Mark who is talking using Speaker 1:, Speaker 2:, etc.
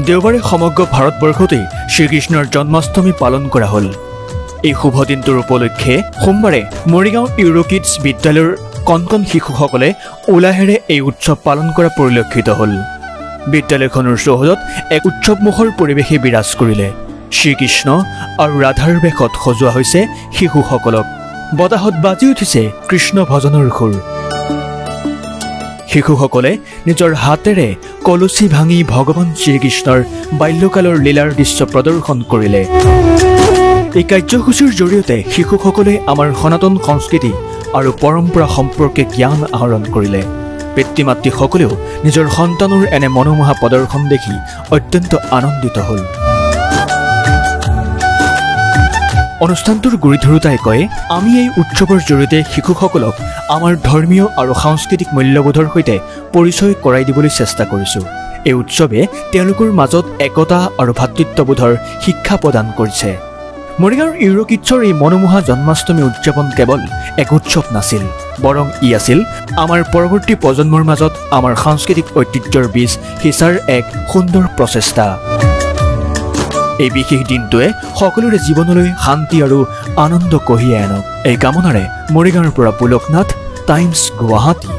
Speaker 1: দেওবাৰে সমগ্ৰ ভাৰতবৰ্ষতেই শ্ৰীকৃষ্ণৰ জন্মাষ্টমী পালন কৰা হ'ল। এই শুভ দিনটোৰ উপলক্ষে সোমবাৰে মৰিগাঁও ইউৰোকিডছ বিদ্যালয়ৰ কণ শিশুসকলে উলাহেৰে এই উৎসৱ পালন কৰা পৰিলক্ষিত হ'ল। বিদ্যালয়খনৰ চৌহদত এক উৎসৱমুখৰ পৰিৱেশে বিৰাজ কৰিলে। শ্ৰীকৃষ্ণ আৰু ৰাধাৰ বেশত সজোৱা হৈছে শিশুসকলক। বতাহত বাজি উঠিছে কৃষ্ণ ভজনৰ সুৰ। শিশুসকলে নিজৰ হাতেৰে কলচী ভাঙি ভগৱান শ্ৰীকৃষ্ণৰ বাল্যকালৰ লীলাৰ দৃশ্য প্ৰদৰ্শন কৰিলে। এই কাৰ্যসূচীৰ জৰিয়তে শিশুসকলে আমাৰ সনাতন সংস্কৃতি আৰু পৰম্পৰা সম্পৰ্কে জ্ঞান আহৰণ কৰিলে। পিতৃ মাতৃসকলেও নিজৰ সন্তানৰ এনে মনোমোহা প্ৰদৰ্শন দেখি অত্যন্ত আনন্দিত হ'ল। অনুষ্ঠানটোৰ গুৰি ধৰোতাই কয়, আমি এই উৎসৱৰ জৰিয়তে শিশুসকলক আমাৰ ধৰ্মীয় আৰু সাংস্কৃতিক মূল্যবোধৰ সৈতে পৰিচয় কৰাই দিবলৈ চেষ্টা কৰিছোঁ। এই উৎসৱে তেওঁলোকৰ মাজত একতা আৰু ভাতৃত্ববোধৰ শিক্ষা প্ৰদান কৰিছে। মৰিগাঁৱৰ ইউৰোকিডছৰ এই মনোমোহা জন্মাষ্টমী উদযাপন কেৱল এক উৎসৱ নাছিল, বৰং ই আছিল আমাৰ পৰৱৰ্তী প্ৰজন্মৰ মাজত আমাৰ সাংস্কৃতিক ঐতিহ্যৰ বীজ সিঁচাৰ এক সুন্দৰ প্ৰচেষ্টা। এই বিশেষ দিনটোৱে সকলোৰে জীৱনলৈ শান্তি আৰু আনন্দ কঢ়িয়াই আনক, এই কামনাৰে মৰিগাঁৱৰ পৰা পুলকনাথ, টাইমছ গুৱাহাটী।